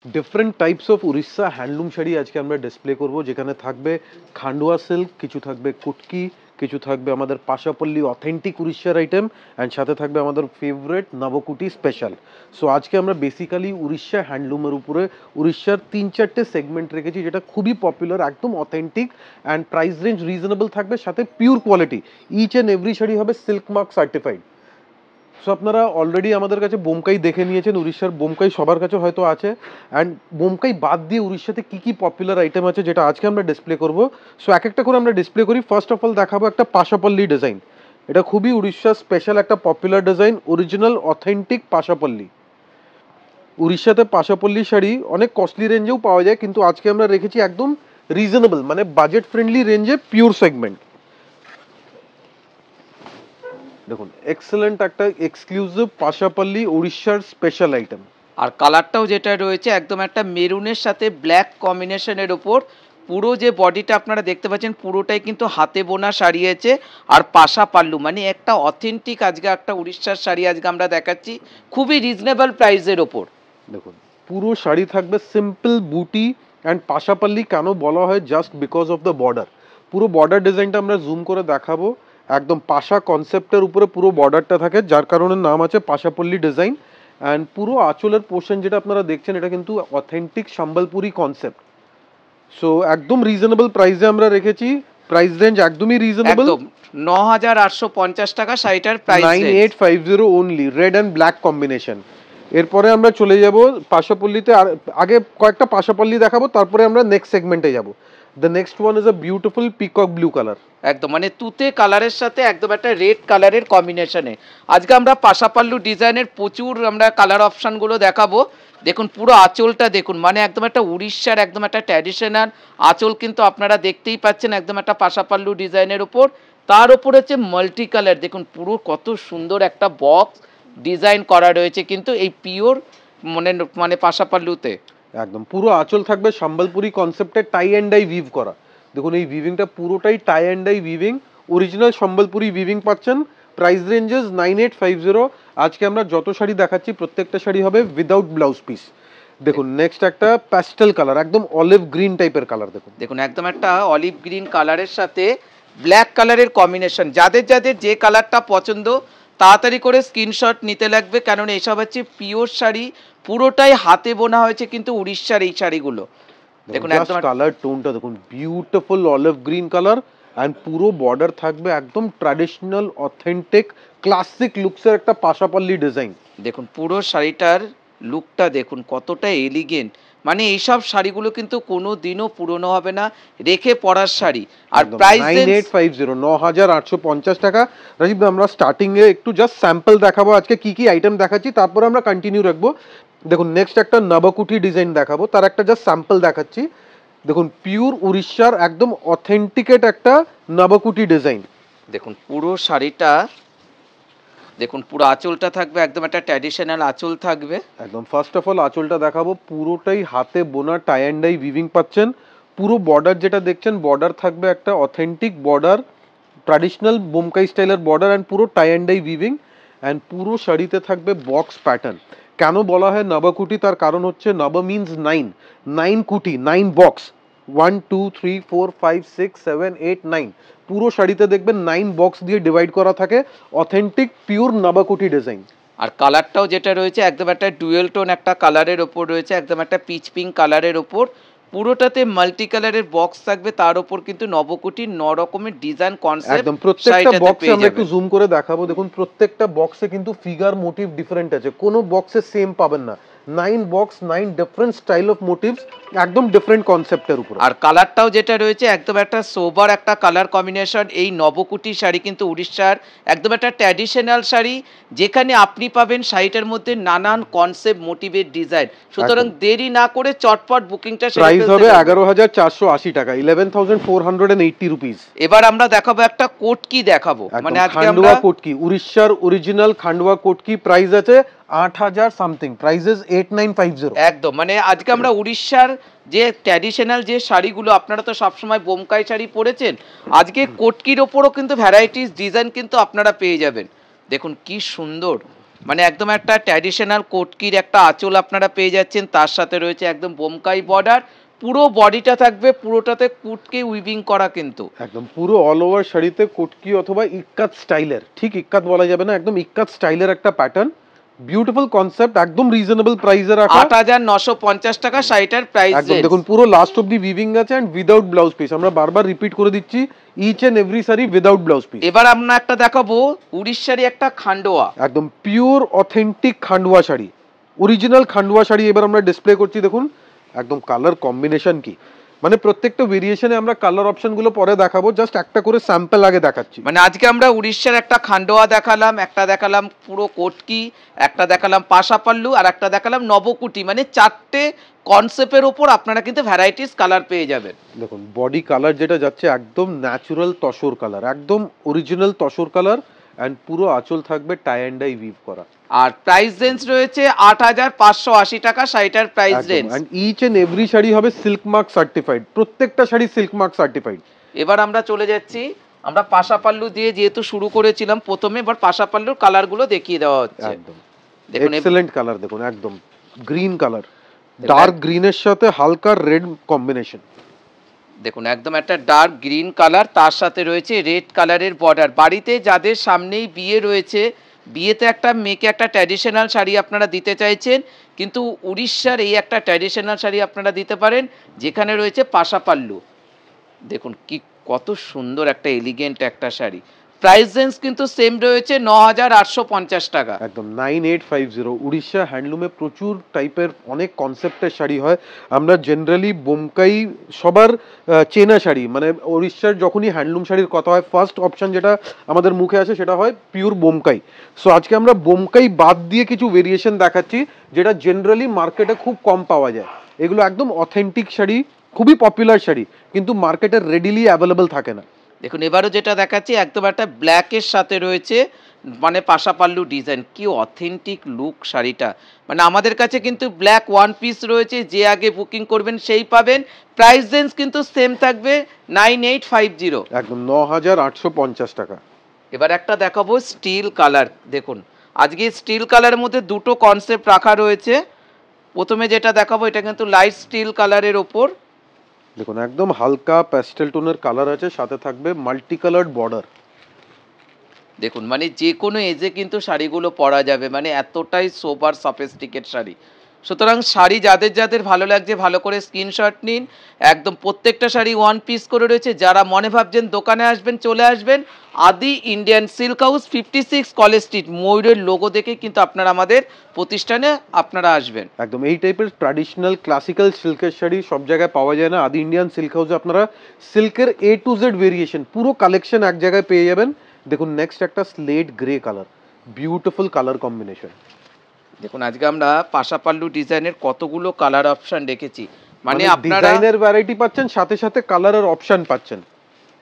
Different types of Orissa handloom sari আজকে আমরা display করব, যেখানে থাকবে খান্ডোয়া সিল্ক, কিছু থাকবে কুটকি, কিছু থাকবে আমাদের পাশাপল্লী অথেন্টিক উড়িষ্যার আইটেম, অ্যান্ড সাথে থাকবে আমাদের ফেভারেট নবকুটি স্পেশাল। সো আজকে আমরা বেসিক্যালি উড়িষ্যা হ্যান্ডলুমের উপরে উড়িষ্যার 3-4টে সেগমেন্ট রেখেছি, যেটা খুবই পপুলার, একদম authentic, and price range reasonable থাকবে, সাথে pure quality. Each and every sari হবে সিল্ক মার্ক সার্টিফাইড। সো আপনারা অলরেডি আমাদের কাছে বোমকাই দেখে নিয়েছেন, উড়িষ্যার বোমকাই সবার কাছে হয়তো আছে, অ্যান্ড বোমকাই বাদ দিয়ে উড়িষ্যাতে কী কী পপুলার আইটেম আছে যেটা আজকে আমরা ডিসপ্লে করব। সো এক একটা করে আমরা ডিসপ্লে করি। ফার্স্ট অফ অল দেখাবো একটা পাশাপল্লী ডিজাইন। এটা খুবই উড়িষ্যার স্পেশাল একটা popular design, original authentic Pasapalli. উড়িষ্যাতে পাশাপল্লী শাড়ি অনেক কস্টলি রেঞ্জেও পাওয়া যায়, কিন্তু আজকে আমরা রেখেছি একদম রিজনেবল, মানে বাজেট ফ্রেন্ডলি রেঞ্জে, পিওর সেগমেন্ট। দেখুন, এক্সেলেন্ট একটা এক্সক্লুসিভ পাশাপল্লী উড়িষ্যার স্পেশাল আইটেম। আর কালারটাও যেটা রয়েছে একদম একটা মেরুনের সাথে ব্ল্যাক কম্বিনেশনের ওপর পুরো যে বডিটা আপনারা দেখতে পাচ্ছেন পুরোটাই কিন্তু হাতে বোনা শাড়ি আছে, আর পাশা পাল্লু, মানে একটা অথেন্টিক আজকে একটা উড়িষ্যার শাড়ি আজকে আমরা দেখাচ্ছি খুবই রিজনেবল প্রাইসের ওপর। দেখুন, পুরো শাড়ি থাকবে সিম্পল বুটি অ্যান্ড পাশাপাল্লি। কেন বলা হয়? Just because of the border. পুরো বর্ডার ডিজাইনটা আমরা জুম করে দেখাবো। একদম পাশা কনসেপ্টের উপরে পুরো বর্ডারটা থাকে, যার কারণে নাম আছে পাশাপল্লী ডিজাইন। অ্যান্ড পুরো আঁচলের পোর্শন যেটা আপনারা দেখছেন, এটা কিন্তু অথেন্টিক সম্বলপুরি কনসেপ্ট। সো একদম রিজনেবল প্রাইসে আমরা রেখেছি। প্রাইস রেঞ্জ একদমই রিজনেবল, একদম ৯,৮৫০ টাকা শাড়িটার price, 9850 only, red and black combination. এরপরে আমরা চলে যাব পাশাপল্লিতে। আর আগে কয়েকটা পাশাপল্লি দেখাবো, তারপরে আমরা নেক্সট সেগমেন্টে যাব। The next one is a beautiful peacock blue colour. একদম মানে তুতে কালারের সাথে একদম একটা রেড কালারের কম্বিনেশনে আজকে আমরা পাশাপাল্লু ডিজাইনের প্রচুর আমরা কালার অপশানগুলো দেখাবো। দেখুন পুরো আঁচলটা দেখুন, মানে একদম একটা উড়িষ্যার একদম একটা ট্র্যাডিশনাল আঁচল কিন্তু আপনারা দেখতেই পাচ্ছেন, একদম একটা পাশাপাল্লু ডিজাইনের উপর। তার উপর হচ্ছে মাল্টি কালার, দেখুন পুরো কত সুন্দর একটা বক্স ডিজাইন করা রয়েছে কিন্তু এই পিওর মানে মানে পাশাপাল্লুতে। একদম পুরো আঁচল থাকবে সম্বলপুরি কনসেপ্টে টাই অ্যান্ড ডাই উইভ করা। দেখুন, এই উইভিংটা পুরোটাই tie and dye weaving, original Sambalpuri weaving পাচ্ছেন। Price ranges 9850। আজকে আমরা যত শাড়ি দেখাচ্ছি প্রত্যেকটা শাড়ি হবে উইদাউট ব্লাউজ পিস। দেখুন, নেক্সট একটা প্যাস্টেল কালার, একদম অলিভ গ্রিন টাইপের কালার। দেখুন দেখুন একদম একটা অলিভ গ্রিন কালারের সাথে ব্ল্যাক কালারের কম্বিনেশন। যাদের যাদের যে কালারটা পছন্দ তাড়াতাড়ি করে স্ক্রিনশট নিতে লাগবে, কারণ এইসব হচ্ছে পিওর শাড়ি, পুরোটাই হাতে বোনা হয়েছে কিন্তু উড়িষ্যার এই শাড়িগুলো। দেখুন একদম কালার টোনটা দেখুন, beautiful olive green colour, and পুরো বর্ডার থাকবে একদম ট্র্যাডিশনাল অথেন্টিক ক্লাসিক লুকসের একটা পাশাপাল্লি ডিজাইন। দেখুন পুরো শাড়িটার লুকটা দেখুন কতটা এলিগেন্ট, মানে এইসব শাড়িগুলো কিন্তু কোনো দিনও পুরনো হবে না, রেখে পরার শাড়ি। আর প্রাইস 9850, 9850 টাকা। রাজীব, আমরা স্টার্টিং এ একটু জাস্ট স্যাম্পল দেখাবো আজকে কি কি আইটেম দেখাচ্ছি, তারপরে আমরা কন্টিনিউ রাখবো। দেখুন, নেক্সট একটা নবকুঠি ডিজাইন দেখাবো, তার একটা জাস্ট স্যাম্পল দেখাচ্ছি। দেখুন, পিওর উড়িষ্যার একদম অথেন্টিকেট একটা নবকুঠি ডিজাইন। দেখুন পুরো শাড়িটা দেখুন, পুরো আঁচলটা থাকবে একদম একটা ট্র্যাডিশনাল আঁচল থাকবে। একদম ফার্স্ট অফ অল আঁচলটা দেখাবো, পুরোটাই হাতে বোনা টাই অ্যান্ড ডাই উইভিং পাচ্ছেন। পুরো বর্ডার যেটা দেখছেন, বর্ডার থাকবে একটা অথেন্টিক বর্ডার, ট্র্যাডিশনাল বোমকাই স্টাইলের বর্ডার, অ্যান্ড পুরো tie and dye weaving. And পুরো শাড়িতে থাকবে বক্স প্যাটার্ন। কেন বলা হয় নবকুটি? তার কারণ হচ্ছে নব মিনস 9, 9 কুটি, 9 বক্স, 1 2 3 4 5 6 7 8 9। পুরো শাড়িতে দেখবেন 9 বক্স দিয়ে ডিভাইড করা থাকে, অথেন্টিক পিওর নবকুটি ডিজাইন। আর কালারটাও যেটা রয়েছে একদম একটা ডুয়েল টোন একটা কালারের ওপর রয়েছে, একদম একটা পিচ পিঙ্ক কালারের ওপর, পুরোটাতে মাল্টি কালারের বক্স থাকবে, তার উপর কিন্তু নবকুটির 9 রকমের ডিজাইন কনসেপ্ট। একদম প্রত্যেকটা বক্সে আমরা একটু জুম করে দেখাবো। দেখুন, প্রত্যেকটা বক্সে কিন্তু ফিগার মোটিভ ডিফারেন্ট আছে, কোনো বক্সে সেম পাবেন না। 9 box, 9 different style of motives, একদম ডিফারেন্ট কনসেপ্টের উপর। আর কালারটাও যেটা রয়েছে একদম একটা সোবার একটা কালার কম্বিনেশন। এই নবকুটি শাড়ি কিন্তু উড়িষ্যার একদম একটা ট্র্যাডিশনাল শাড়ি, যেখানে আপনি পাবেন শাড়িটার মধ্যে নানান কনসেপ্ট মোটিভের ডিজাইন। সুতরাং দেরি না করে চটপট বুকিংটা প্রাইস হবে 11,480 টাকা, 11,480 রুপিস। এবার আমরা দেখাবো একটা কোটকি দেখাবো, মানে আজকে খান্ডোয়া কোটকি, উড়িষ্যার অরিজিনাল খান্ডোয়া কোটকি। প্রাইস আছে 8,000 সামথিং, প্রাইসেস 8950। একদম মানে আজকে আমরা উড়িষ্যার যে ট্র্যাডিশনাল যে শাড়িগুলো, আপনারা তো সবসময় বোমকাই শাড়ি পরেছেন, আজকে কোটকির ওপরও কিন্তু ভ্যারাইটিস ডিজাইন কিন্তু আপনারা পেয়ে যাবেন। দেখুন কি সুন্দর, মানে একদম একটা ট্র্যাডিশনাল কোটকির একটা আঁচল আপনারা পেয়ে যাচ্ছেন, তার সাথে রয়েছে একদম বোমকাই বর্ডার, পুরো বডিটা থাকবে পুরোটাতে কুটকি উইভিং করা কিন্তু। একদম পুরো অল ওভার শাড়িতে কোটকি অথবা ইক্কাত স্টাইলের, ঠিক ইক্কাত বলা যাবে না, একদম ইক্কাত স্টাইলের একটা প্যাটার্ন, বিউটিফুল কনসেপ্ট, একদম রিজনেবল প্রাইসে রাখা। 8,950 টাকা শাড়িটার প্রাইস। একদম দেখুন পুরো লাস্ট অব্দি উইভিং আছে এন্ড উইদাউট ব্লাউজ পিস, আমরা বারবার রিপিট করে দিচ্ছি, each and every sari without blouse piece. এবার আমরা একটা দেখাবো উড়িষ্যারই একটা খান্ডোয়া, একদম pure authentic Khandua sari, original Khandua sari এবার আমরা ডিসপ্লে করছি। দেখুন একদম কালার কম্বিনেশন কি, মানে প্রত্যেকটা ভেরিয়েশনে আমরা কালার অপশনগুলো পরে দেখাবো, জাস্ট একটা করে স্যাম্পল আগে দেখাচ্ছি। মানে আজকে আমরা উড়িষ্যার একটা খান্ডোয়া দেখালাম, একটা দেখালাম পুরো কোটকি, একটা দেখালাম পাশাপাল্লু, আর একটা দেখালাম নবকুটি, মানে 4টে কনসেপ্টের উপর আপনারা কিন্তু ভ্যারাইটিস কালার পেয়ে যাবেন। দেখুন বডি কালার যেটা যাচ্ছে একদম ন্যাচুরাল তসর কালার, একদম অরিজিনাল তসর কালার, অ্যান্ড পুরো আঁচল থাকবে টাই অ্যান্ড ডাই উইভ করা। আর প্রাইস রেঞ্জ রয়েছে 8,580 টাকা শাড়িটার price range. And each and every sari হবে সিল্ক মার্ক সার্টিফাইড, প্রত্যেকটা শাড়ি সিল্ক মার্ক সার্টিফাইড। এবার আমরা চলে যাচ্ছি, আমরা পাশাপাল্লু দিয়ে যেহেতু শুরু করেছিলাম প্রথমে, এবার পাশাপাল্লুর কালারগুলো দেখিয়ে দেওয়া হচ্ছে। একদম দেখুন এক্সেলেন্ট কালার, দেখুন একদম গ্রিন কালার, ডার্ক গ্রিনের সাথে হালকা রেড কম্বিনেশন। দেখুন একদম একটা ডার্ক গ্রিন কালার, তার সাথে রয়েছে রেড কালারের বর্ডার। বাড়িতে যাদের সামনেই বিয়ে রয়েছে, বিয়েতে একটা মেয়েকে একটা ট্র্যাডিশনাল শাড়ি আপনারা দিতে চাইছেন, কিন্তু উড়িষ্যার এই একটা ট্র্যাডিশনাল শাড়ি আপনারা দিতে পারেন যেখানে রয়েছে পাশাপাল্লু। দেখুন কি কত সুন্দর একটা এলিগেন্ট একটা শাড়ি। প্রাইস রেঞ্জ কিন্তু সেম রয়েছে 9,850 টাকা। একদম 9850। উড়িষ্যা হ্যান্ডলুমে প্রচুর টাইপের অনেক কনসেপ্টের শাড়ি হয়, আমরা জেনারেলি বোমকাই সবার চেনা শাড়ি, মানে উড়িষ্যার যখনই হ্যান্ডলুম শাড়ির কথা হয় ফার্স্ট অপশন যেটা আমাদের মুখে আসে সেটা হয় পিওর বোমকাই। সো আজকে আমরা বোমকাই বাদ দিয়ে কিছু ভেরিয়েশন দেখাচ্ছি যেটা জেনারেলি মার্কেটে খুব কম পাওয়া যায়। এগুলো একদম অথেন্টিক শাড়ি, খুবই পপুলার শাড়ি, কিন্তু মার্কেটে রেডিলি অ্যাভেলেবল থাকে না। দেখুন এবারও যেটা দেখাচ্ছি একদম একটা ব্ল্যাকের সাথে রয়েছে মানে পাশাপাল্লু ডিজাইন, কি অথেন্টিক লুক শাড়িটা। মানে আমাদের কাছে কিন্তু ব্ল্যাক ওয়ান পিস রয়েছে, যে আগে বুকিং করবেন সেই পাবেন। প্রাইস রেঞ্জ কিন্তু সেম থাকবে 9,850। একদম 9850 টাকা। এবার একটা দেখাবো স্টিল কালার। দেখুন আজকে স্টিল কালারের মধ্যে দুটো কনসেপ্ট রাখা রয়েছে। প্রথমে যেটা দেখাবো এটা কিন্তু লাইট স্টিল কালারের ওপর, দেখুন একদম হালকা প্যাস্টেল টোনের কালার আছে, সাথে থাকবে মাল্টি কালার্ড বর্ডার। দেখুন মানে যে কোনো এজে কিন্তু শাড়িগুলো পরা যাবে, মানে এতটাই সোবার সফিস্টিকেট শাড়ি। সুতরাং শাড়ি যাদের যাদের ভালো লাগছে ভালো করে স্ক্রিনশট নিন। একদম প্রত্যেকটা শাড়ি ওয়ান পিস করে রয়েছে। যারা মনে ভাবছেন দোকানে আসবেন চলে আসবেন, আদি Indian silk house 56 college street, ময়ূরের লোগো দেখে কিন্তু আপনারা আমাদের প্রতিষ্ঠানে আপনারা আসবেন। একদম এই টাইপের ট্র্যাডিশনাল ক্লাসিক্যাল সিল্কের শাড়ি সব জায়গায় পাওয়া যায় না, আদি ইন্ডিয়ান সিল্ক হাউসে আপনারা সিল্কের A to Z ভেরিয়েশন পুরো কালেকশন এক জায়গায় পেয়ে যাবেন। দেখুন নেক্সট একটা slate grey colour, beautiful colour combination. দেখুন আজকে আমরা পাশাপাল্লু ডিজাইনের কতগুলো কালার অপশন রেখেছি, মানে আপনারা ডিজাইনের ভ্যারাইটি পাচ্ছেন, সাথে সাথে কালারের অপশন পাচ্ছেন।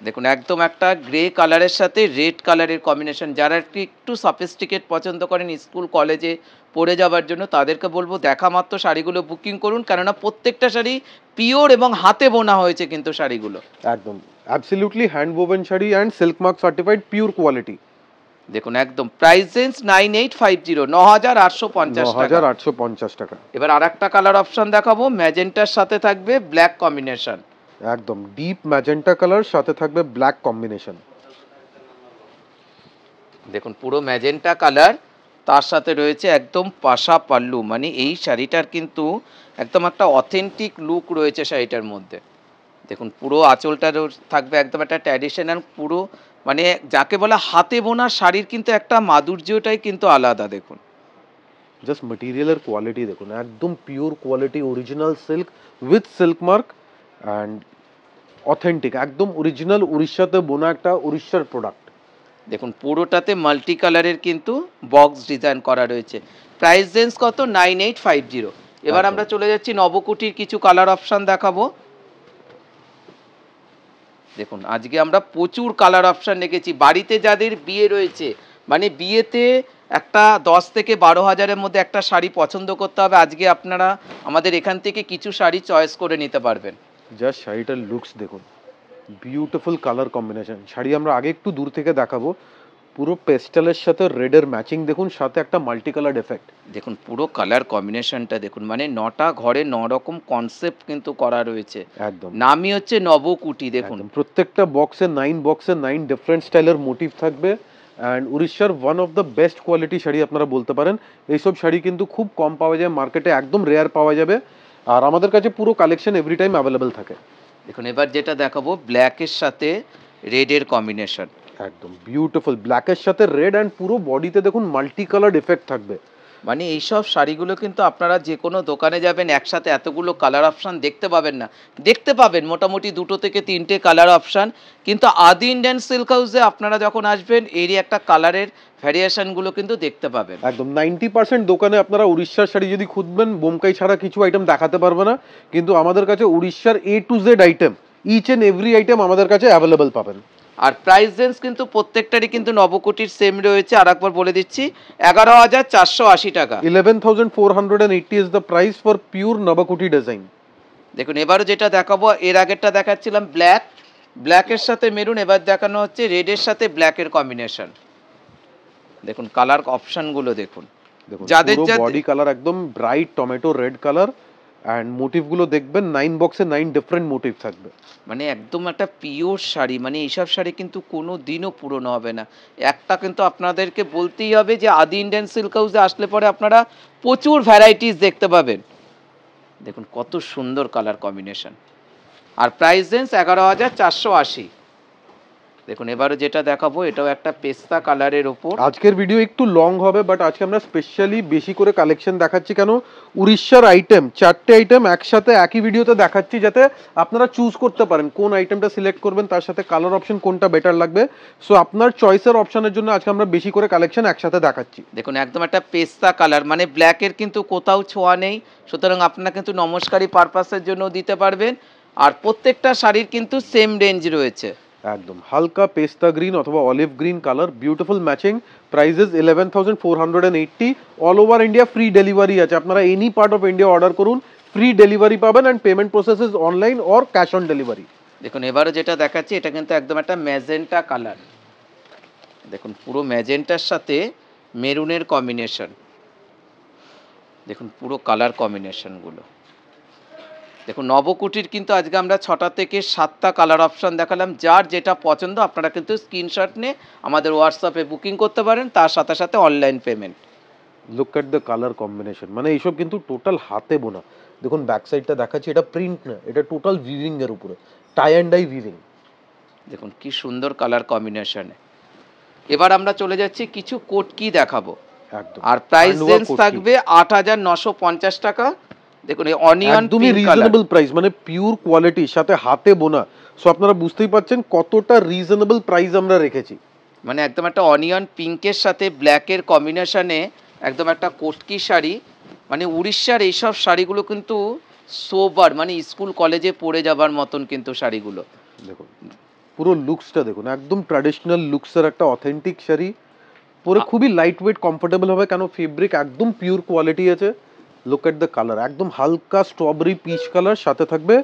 দেখুন একদম একটা গ্রে কালারের সাথে রেড কালারের কম্বিনেশন। যারা একটু সফিস্টিকেট পছন্দ করেন স্কুল কলেজে পরে যাওয়ার জন্য, তাদেরকে বলবো দেখা মাত্র শাড়িগুলো বুকিং করুন, কেননা প্রত্যেকটা শাড়ি পিওর এবং হাতে বোনা হয়েছে কিন্তু শাড়িগুলো। একদম absolutely hand woven sari and silk mark certified pure quality. দেখুন একদম প্রাইস রেঞ্জ 9,850, 9,850 টাকা। 9850 টাকা। এবার আর একটা কালার অপশন দেখাবো, ম্যাজেন্টার সাথে থাকবে ব্ল্যাক কম্বিনেশন। একদম ডিপ ম্যাজেন্টা কালার, সাথে থাকবে ব্ল্যাক কম্বিনেশন। দেখুন পুরো ম্যাজেন্টা কালার, তার সাথে রয়েছে একদম পাশা পাল্লু, মানে এই শাড়িটার কিন্তু একদম একটা অথেন্টিক লুক রয়েছে শাড়িটার মধ্যে। দেখুন পুরো আঁচলটা থাকবে একদম একটা ট্র্যাডিশনাল, পুরো মানে যাকে বলে হাতে বোনা শাড়ির কিন্তু একটা মাধুর্যটাই কিন্তু আলাদা। দেখুন জাস্ট মেটেরিয়ালের কোয়ালিটি দেখুন, একদম pure quality, original silk with silk mark and authentic, একদম অরিজিনাল উড়িষ্যাতে বোনা একটা উড়িষ্যার প্রোডাক্ট। দেখুন পুরোটাতে মাল্টি কালারের কিন্তু বক্স ডিজাইন করা রয়েছে। প্রাইস রেঞ্জ কত? 9,850। এবার আমরা চলে যাচ্ছি নবকুটির কিছু কালার অপশন দেখাবো। দেখুন আজকে আমরা প্রচুর কালার অপশন রেখেছি। বাড়িতে যাদের বিয়ে রয়েছে, মানে বিয়েতে একটা 10 থেকে 12 হাজারের মধ্যে একটা শাড়ি পছন্দ করতে হবে, আজকে আপনারা আমাদের এখান থেকে কিছু শাড়ি চয়েস করে নিতে পারবেন। জাস্ট শাড়িটার লুকস দেখুন, বিউটিফুল কালার কম্বিনেশন। শাড়ি আমরা আগে একটু দূর থেকে দেখাবো, পুরো পেস্টেলের সাথে রেডের ম্যাচিং দেখুন, সাথে একটা মাল্টি কালার এফেক্ট। দেখুন পুরো কালার কম্বিনেশনটা দেখুন, মানে 9টা ঘরে 9 রকম কনসেপ্ট কিন্তু করা রয়েছে। একদম নামই হচ্ছে নবকুটি। দেখুন একদম প্রত্যেকটা বক্সে 9 ডিফারেন্ট স্টাইলের মোটিভ থাকবে। অ্যান্ড উড়িষ্যার one of the best quality sari আপনারা বলতে পারেন। এইসব শাড়ি কিন্তু খুব কম পাওয়া যায় মার্কেটে, একদম রেয়ার পাওয়া যাবে। আর আমাদের কাছে পুরো কালেকশন এভরি টাইম অ্যাভেলেবেল থাকে। দেখুন এবার যেটা দেখাবো ব্ল্যাকের সাথে রেডের কম্বিনেশন। একদম বিউটিফুল ব্ল্যাকের সাথে রেড, অ্যান্ড পুরো বডিতে দেখুন মাল্টি কালার এফেক্ট থাকবে। মানে এইসব শাড়িগুলো কিন্তু আপনারা যে কোনো দোকানে যাবেন একসাথে এতগুলো কালার অপশান দেখতে পাবেন না। দেখতে পাবেন মোটামুটি 2 থেকে 3টে কালার অপশান, কিন্তু আদি ইন্ডিয়ান সিল্ক হাউসে আপনারা যখন আসবেন এরই একটা কালারের ভ্যারিয়েশনগুলো কিন্তু দেখতে পাবেন। একদম 90% দোকানে আপনারা উড়িষ্যার শাড়ি যদি খুঁজবেন, বোমকাই ছাড়া কিছু আইটেম দেখাতে পারবে না, কিন্তু আমাদের কাছে উড়িষ্যার A to Z item, each and every item আমাদের কাছে অ্যাভেলেবেল পাবেন। আর প্রাইস রেঞ্জ কিন্তু প্রত্যেকটারই কিন্তু নবকোটির সেম রয়েছে। আর একবার বলে দিচ্ছি 11,480 টাকা। 11,480 is the price for pure Nabakoti design. দেখুন এবারও যেটা দেখাবো, এর আগেরটা দেখাচ্ছিলাম ব্ল্যাকের সাথে মেরুন, এবার দেখানো হচ্ছে রেডের সাথে ব্ল্যাকের কম্বিনেশন। দেখুন কালার অপশনগুলো দেখুন, দেখুন যাদের পুরো যাদের বডি কালার একদম bright tomato red colour, and মোটিভগুলো দেখবেন 9 বক্সে 9 ডিফারেন্ট মোটিভ থাকবে। মানে একদম একটা পিওর শাড়ি, মানে এইসব শাড়ি কিন্তু কোনো দিনও পুরনো হবে না। একটা কিন্তু আপনাদেরকে বলতেই হবে যে আদি ইন্ডিয়ান সিল্ক হাউসে আসলে পরে আপনারা প্রচুর ভ্যারাইটিস দেখতে পাবেন। দেখুন কত সুন্দর কালার কম্বিনেশন। আর প্রাইস রেঞ্জ 11,480। দেখুন এবারে যেটা দেখাবো এটাও একটা পেস্তা কালারের ওপর। আজকের ভিডিও একটু লং হবে, বাট আজকে আমরা স্পেশালি বেশি করে কালেকশন দেখাচ্ছি। কেন? উড়িষ্যার আইটেম 4টে আইটেম একসাথে একই ভিডিওতে দেখাচ্ছি, যাতে আপনারা চুজ করতে পারেন কোন আইটেমটা সিলেক্ট করবেন, তার সাথে কালার অপশন কোনটা বেটার লাগবে। সো আপনার চয়েসের অপশনের জন্য আজকে আমরা বেশি করে কালেকশন একসাথে দেখাচ্ছি। দেখুন একদম একটা পেস্তা কালার, মানে ব্ল্যাকের কিন্তু কোথাও ছোঁয়া নেই, সুতরাং আপনারা কিন্তু নমস্কারী পারপাসের জন্য দিতে পারবেন। আর প্রত্যেকটা শাড়ির কিন্তু সেম রেঞ্জ রয়েছে। একদম হালকা পেস্তা গ্রিন অথবা olive green colour, beautiful matching. Prices 11,480। All over India free delivery আছে, আপনারা any part of India order করুন, ফ্রি ডেলিভারি পাবেন, and payment process is online or cash on delivery. দেখুন এবারে যেটা দেখাচ্ছি এটা কিন্তু একদম একটা ম্যাজেন্টা কালার। দেখুন পুরো ম্যাজেন্টার সাথে মেরুনের কম্বিনেশন। দেখুন পুরো কালার কম্বিনেশনগুলো দেখুন। নবকুটির কিন্তু আজকে আমরা 6টা থেকে 7টা কালার অপশন দেখালাম। যার যেটা পছন্দ আপনারা কিন্তু স্ক্রিনশট নিয়ে আমাদের হোয়াটসঅ্যাপে বুকিং করতে পারেন, তার সাথে সাথে online payment. Look at the colour combination, মানে এইসব কিন্তু টোটাল হাতে বোনা। দেখুন ব্যাক সাইডটা দেখাচ্ছি, এটা প্রিন্ট না, এটা টোটাল উইভিং এর উপরে, টাই অ্যান্ড ডাই উইভিং। দেখুন কি সুন্দর কালার কম্বিনেশনে। এবার আমরা চলে যাচ্ছি কিছু কোটকি দেখাবো। একদম। আর প্রাইস রেঞ্জ থাকবে 8,950 টাকা। দেখুন এই অনিয়ন একদমই রিজনেবল প্রাইস, মানে পিওর কোয়ালিটির সাথে হাতে বোনা। সো আপনারা বুঝতেই পারছেন কতটা রিজনেবল প্রাইস আমরা রেখেছি। মানে একদম একটা অনিয়ন পিঙ্কের সাথে ব্ল্যাকের কম্বিনেশনে একদম একটা কোটকি শাড়ি। মানে উড়িষ্যার এইসব শাড়িগুলো কিন্তু সোবার, মানে স্কুল কলেজে পরে যাবার মতন কিন্তু শাড়িগুলো। দেখুন পুরো লুকসটা দেখুন, একদম ট্র্যাডিশনাল লুকসের একটা অথেন্টিক শাড়ি, পরে খুবই লাইট ওয়েট কমফোর্টেবল হবে, কেন ফেব্রিক একদম পিওর কোয়ালিটি আছে। লুক এট দ্য কালার, একদম হালকা স্ট্রবেরি পিচ কালার, সাথে থাকবে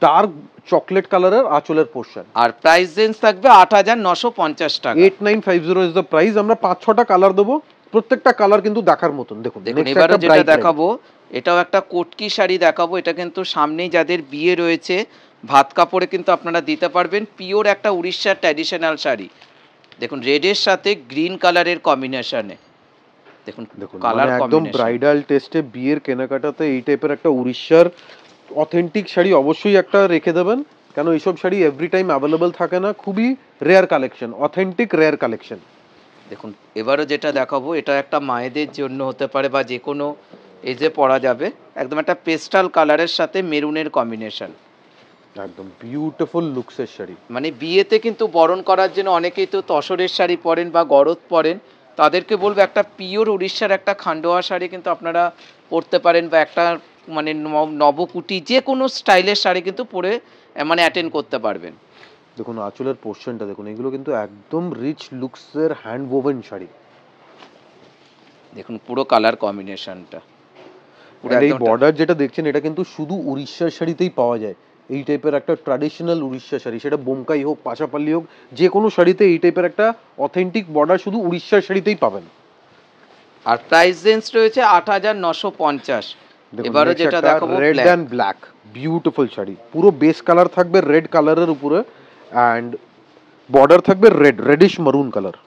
ডার্ক চকলেট কালারের আঁচলের পোর্শন। আর প্রাইস রেঞ্জ থাকবে 8,950 টাকা। 8950 ইজ দ্য প্রাইস। আমরা 5-6টা কালার দেবো, প্রত্যেকটা কালার কিন্তু দেখার মতন। দেখুন দেখুন এবারে যেটা দেখাবো এটাও একটা কোটকি শাড়ি দেখাবো। এটা কিন্তু সামনেই যাদের বিয়ে রয়েছে ভাত কাপড়ে কিন্তু আপনারা দিতে পারবেন, পিওর একটা উড়িষ্যার ট্র্যাডিশনাল শাড়ি। দেখুন রেডের সাথে গ্রিন কালারের কম্বিনেশনে। দেখুন দেখুন কালার মানে একদম ব্রাইডাল টেস্টে বিয়ের কেনাকাটাতে এই টাইপের একটা উড়িষ্যার অথেন্টিক শাড়ি অবশ্যই একটা রেখে দেবেন, কেন এইসব শাড়ি এভরি টাইম অ্যাভেলেবল থাকে না। খুবই rare collection, authentic rare collection. দেখুন এবারও যেটা দেখাবো এটা একটা মায়েদের জন্য হতে পারে বা যে কোনো এজে পরা যাবে। একদম একটা পেস্টাল কালারের সাথে মেরুনের কম্বিনেশন। একদম বিউটিফুল লুকসের শাড়ি। মানে বিয়েতে কিন্তু বরণ করার জন্য অনেকেই তো তসরের শাড়ি পরেন বা গরদ পরেন, তাদেরকে বলবো একটা পিওর উড়িষ্যার একটা খান্ডোয়া শাড়ি কিন্তু আপনারা পরতে পারেন, বা একটা মানে নবকুটি যে কোনো স্টাইলের শাড়ি কিন্তু পরে মানে অ্যাটেন্ড করতে পারবেন। দেখুন আঁচলের পোর্শনটা দেখুন, এগুলো কিন্তু একদম রিচ লুকসের হ্যান্ড ওভেন শাড়ি। দেখুন পুরো কালার কম্বিনেশনটা। এই বর্ডার যেটা দেখছেন এটা কিন্তু শুধু উড়িষ্যার শাড়িতেই পাওয়া যায়। এই টাইপের একটা ট্র্যাডিশনাল উড়িষ্যা শাড়ি, সেটা বোমকাই হোক, পাশাপাল্লি হোক, যে কোনো শাড়িতে এই টাইপের একটা অথেন্টিক বর্ডার শুধু উড়িষ্যার শাড়িতেই পাবেন। আর প্রাইস রেঞ্জ রয়েছে 8,950। এবারে যেটা দেখাবো red black. And black, beautiful sari, পুরো বেস কালার থাকবে রেড কালারের উপরে অ্যান্ড বর্ডার থাকবে রেডিশ মারুন কালার।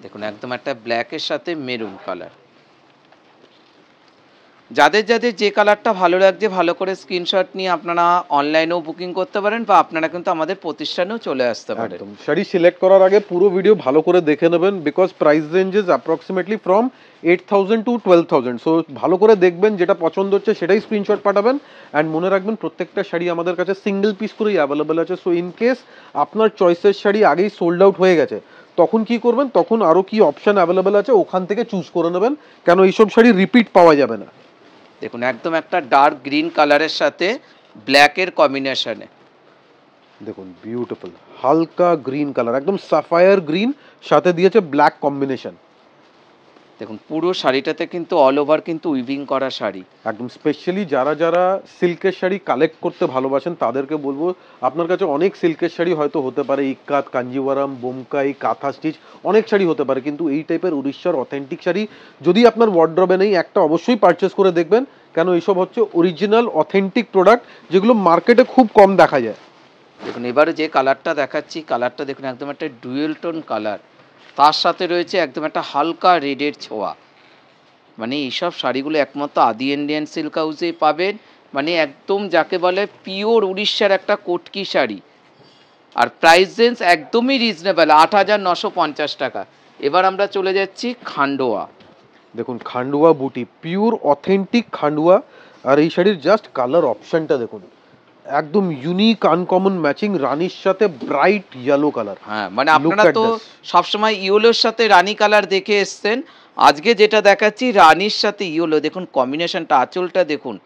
দেখুন একদম একটা ব্ল্যাকের সাথে মেরুন কালার। যাদের যাদের যে কালারটা ভালো লাগছে ভালো করে স্ক্রিনশট নিয়ে আপনারা অনলাইনেও বুকিং করতে পারেন বা আপনারা কিন্তু আমাদের প্রতিষ্ঠানেও চলে আসতে পারেন। একদম শাড়ি সিলেক্ট করার আগে পুরো ভিডিও ভালো করে দেখে নেবেন, because price ranges approximately from 8,000 to 12,000। So ভালো করে দেখবেন, যেটা পছন্দ হচ্ছে সেটাই স্ক্রিনশট পাঠাবেন। অ্যান্ড মনে রাখবেন প্রত্যেকটা শাড়ি আমাদের কাছে সিঙ্গেল পিস করেই অ্যাভেলেবেল আছে। সো ইন কেস আপনার চয়েসের শাড়ি আগেই সোল্ড আউট হয়ে গেছে, তখন কি করবেন, তখন আরও কি অপশান অ্যাভেলেবেল আছে ওখান থেকে চুজ করে নেবেন, কেন এইসব শাড়ি রিপিট পাওয়া যাবে না। দেখুন একদম একটা ডার্ক গ্রিন কালারের সাথে ব্ল্যাকের কম্বিনেশনে। দেখুন বিউটিফুল হালকা গ্রিন কালার, একদম সাফায়ার গ্রিন, সাথে দিয়েছে ব্ল্যাক কম্বিনেশন। দেখুন পুরো শাড়িটাতে কিন্তু অল ওভার কিন্তু উইভিং করা শাড়ি। একদম স্পেশালি যারা যারা সিল্কের শাড়ি কালেক্ট করতে ভালোবাসেন তাদেরকে বলবো, আপনার কাছে অনেক সিল্কের শাড়ি হয়তো হতে পারে, ইক্কাত, কাঞ্জিভারাম, বোমকাই, কাঁথা স্টিচ, অনেক শাড়ি হতে পারে, কিন্তু এই টাইপের উড়িষ্যার অথেন্টিক শাড়ি যদি আপনার ওয়ার্ড্রবে নেই, একটা অবশ্যই পারচেস করে দেখবেন, কেন এইসব হচ্ছে অরিজিনাল অথেন্টিক প্রোডাক্ট যেগুলো মার্কেটে খুব কম দেখা যায়। দেখুন এবারে যে কালারটা দেখাচ্ছি, কালারটা দেখুন একদম একটা ডুয়েল টোন কালার, তার সাথে রয়েছে একদম একটা হালকা রেডের ছোঁয়া। মানে এইসব শাড়িগুলো একমাত্র আদি ইন্ডিয়ান সিল্ক হাউসেই পাবেন। মানে একদম যাকে বলে পিওর উড়িষ্যার একটা কটকি শাড়ি। আর প্রাইস রেঞ্জ একদমই রিজনেবল, 8,950 টাকা। এবার আমরা চলে যাচ্ছি খান্ডোয়া। দেখুন খান্ডুয়া বুটি, পিওর অথেন্টিক খান্ডুয়া। আর এই শাড়ির জাস্ট কালার অপশনটা দেখুন, একদম ইউনিক আনকমন ম্যাচিং, রানীর সাথে ব্রাইট ইয়েলো কালার। হ্যাঁ মানে আপনারা তো সবসময় ইয়েলোর সাথে রানী কালার দেখে এসছেন, আজকে যেটা দেখাচ্ছি রানীর সাথে ইয়েলো। দেখুন কম্বিনেশনটা, আঁচলটা দেখুন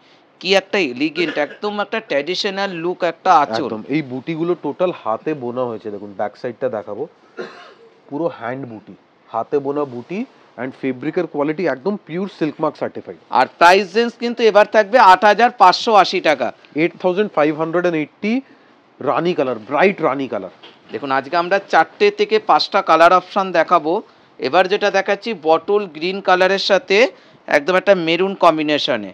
কি একটা এলিগেন্ট, একদম একটা ট্র্যাডিশনাল লুক একটা আঁচল। একদম এই বুটিগুলো টোটাল হাতে বোনা হয়েছে, দেখুন ব্যাক সাইডটা দেখাবো, পুরো হ্যান্ড বুটি, হাতে বোনা বুটি, অ্যান্ড ফেব্রিকের কোয়ালিটি একদম পিওর সিল্ক মার্ক সার্টিফাইড। আর প্রাইস রেঞ্জ কিন্তু এবার থাকবে 8,580 টাকা। 8,580, রানী কালার, ব্রাইট রানী কালার। দেখুন আজকে আমরা 4টে থেকে 5টা কালার অপশান দেখাবো। এবার যেটা দেখাচ্ছি বটল গ্রিন কালারের সাথে একদম একটা মেরুন কম্বিনেশনে।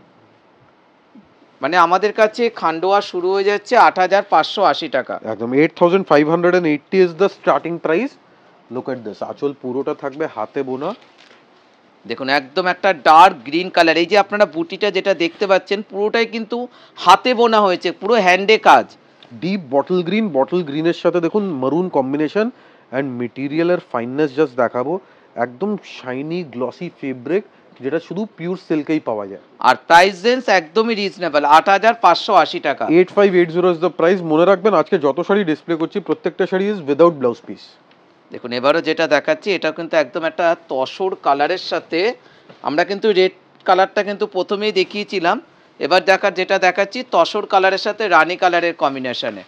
মানে আমাদের কাছে খান্ডোয়া শুরু হয়ে যাচ্ছে 8,580 টাকা। একদম 8,580 is the starting price. Look at this, আঁচল পুরোটা থাকবে হাতে বোনা। দেখুন একদম একটা ডার্ক গ্রিন কালার, এই যে আপনারা বুটিটা যেটা দেখতে পাচ্ছেন পুরোটাই কিন্তু হাতে বোনা হয়েছে, পুরো হ্যান্ডে কাজ। ডিপ বটল গ্রিনের সাথে দেখুন মারুন কম্বিনেশন, অ্যান্ড মেটেরিয়ালের ফাইননেস জাস্ট দেখাবো, একদম শাইনি গ্লসি ফেব্রিক, যেটা শুধু পিওর সিল্কেই পাওয়া যায়। আর প্রাইস রেঞ্জ একদমই রিজনেবল, 8,580 টাকা। 8,580 ইজ দ্য প্রাইস। মনে রাখবেন আজকে যত শাড়ি ডিসপ্লে করছি প্রত্যেকটা sari is without blouse piece. দেখুন এবারও যেটা দেখাচ্ছি এটা কিন্তু একদম একটা তসর কালারের সাথে, আমরা কিন্তু রেড কালারটা কিন্তু প্রথমেই দেখিয়েছিলাম, এবার যেটা দেখাচ্ছি তসর কালারের সাথে রানী কালারের কম্বিনেশনে।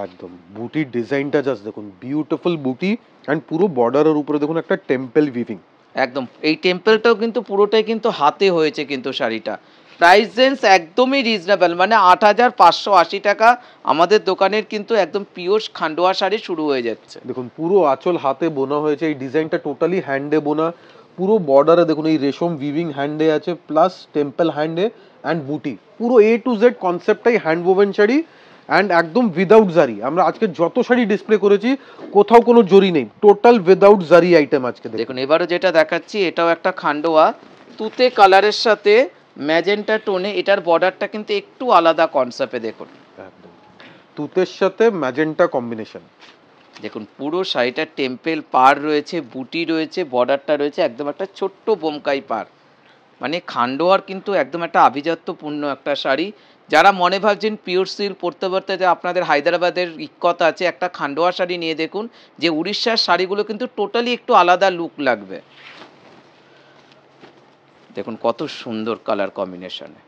একদম বুটির ডিজাইনটা জাস্ট দেখুন, বিউটিফুল বুটি, অ্যান্ড পুরো বর্ডারের উপরে দেখুন একটা টেম্পল উইভিং। একদম এই টেম্পলটাও কিন্তু পুরোটাই কিন্তু হাতে হয়েছে কিন্তু শাড়িটা। প্রাইস রেঞ্জ একদমই রিজনেবল, মানে 8,580 টাকা আমাদের দোকানের কিন্তু একদম পিওর খান্ডোয়া শাড়ি শুরু হয়ে যাচ্ছে। দেখুন পুরো আঁচল হাতে বোনা হয়েছে, এই ডিজাইনটা টোটালি হ্যান্ডে বোনা, পুরো বর্ডারে দেখুন এই রেশম উইভিং হ্যান্ডে আছে, প্লাস টেম্পল হ্যান্ডে অ্যান্ড বুটি, পুরো A to Z কনসেপ্টটাই হ্যান্ড ওভেন শাড়ি, অ্যান্ড একদম উইদাউট জারি। আমরা আজকে যত শাড়ি ডিসপ্লে করেছি কোথাও কোনো জরি নেই, টোটাল উইদাউট জারি আইটেম আজকে। দেখুন এবারও যেটা দেখাচ্ছি এটাও একটা খান্ডোয়া তুতে কালারের সাথে ম্যাজেন্টা টোনে, এটার বর্ডারটা কিন্তু একটু আলাদা কনসেপ্টে। দেখুন একদম তুতের সাথে ম্যাজেন্টা কম্বিনেশন। দেখুন পুরো শাড়িটা টেম্পেল পার রয়েছে, বুটি রয়েছে, বর্ডারটা রয়েছে একদম একটা ছোট্ট বোমকাই পার। মানে খান্ডোয়ার কিন্তু একদম একটা আভিজাত্যপূর্ণ একটা শাড়ি। যারা মনে ভাবছেন পিওর সিল্ক পরতে পরতে যে আপনাদের হায়দ্রাবাদের ইক্কত আছে, একটা খান্ডোয়া শাড়ি নিয়ে দেখুন, যে উড়িষ্যার শাড়িগুলো কিন্তু টোটালি একটু আলাদা লুক লাগবে। দেখুন কত সুন্দর কালার কম্বিনেশনে।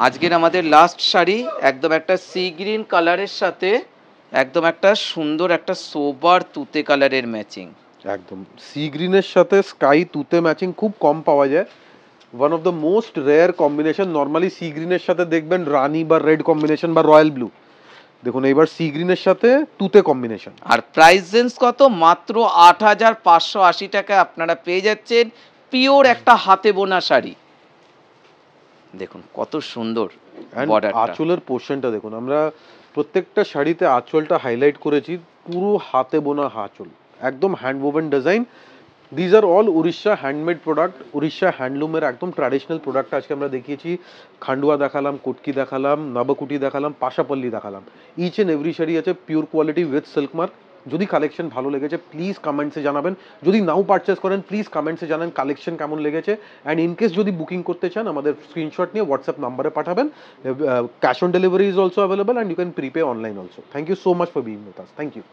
আজকের আমাদের লাস্ট শাড়ি একদম একটা সি গ্রিন কালারের সাথে একদম একটা সুন্দর একটা সোবার তুতে কালারের ম্যাচিং। একদম সি গ্রিনের সাথে স্কাই তুতে ম্যাচিং খুব কম পাওয়া যায়। One of the most rare combination. Normally sea গ্রিনের সাথে দেখবেন রানি বা রেড কম্বিনেশন বা রয়্যাল ব্লু, দেখুন এইবার সি গ্রিনের সাথে তুতে কম্বিনেশন। আর প্রাইস রেঞ্জ কত? মাত্র 8,580 টাকায় আপনারা পেয়ে যাচ্ছেন পিওর একটা হাতে বোনা শাড়ি। দেখুন কত সুন্দর বর্ডারটা। আঁচলের পোর্শনটা দেখুন, আমরা প্রত্যেকটা শাড়িতে আঁচলটা হাইলাইট করেছি, পুরো হাতে বোনা আঁচল, একদম hand woven design. These are all Orissa handmade product, Orissa হ্যান্ডলুমের একদম ট্র্যাডিশনাল প্রোডাক্ট আজকে আমরা দেখিয়েছি। খান্ডুয়া দেখালাম, কুটকি দেখালাম, নবকুটি দেখালাম, পাশাপল্লি দেখালাম। ইচ অ্যান্ড এভরি শাড়ি আছে pure quality with silk mark. যদি কালেকশন ভালো লেগেছে প্লিজ কমেন্টসে জানাবেন, যদি নাও পারচেস করেন প্লিজ কমেন্টসে জানান কালেকশন কেমন লেগেছে। অ্যান্ড ইনকেস যদি বুকিং করতে চান আমাদের স্ক্রিনশট নিয়ে হোয়াটসঅ্যাপ নাম্বারে পাঠাবেন। Cash on delivery is also available and you can prepay online also. Thank you so much for being with us. Thank you.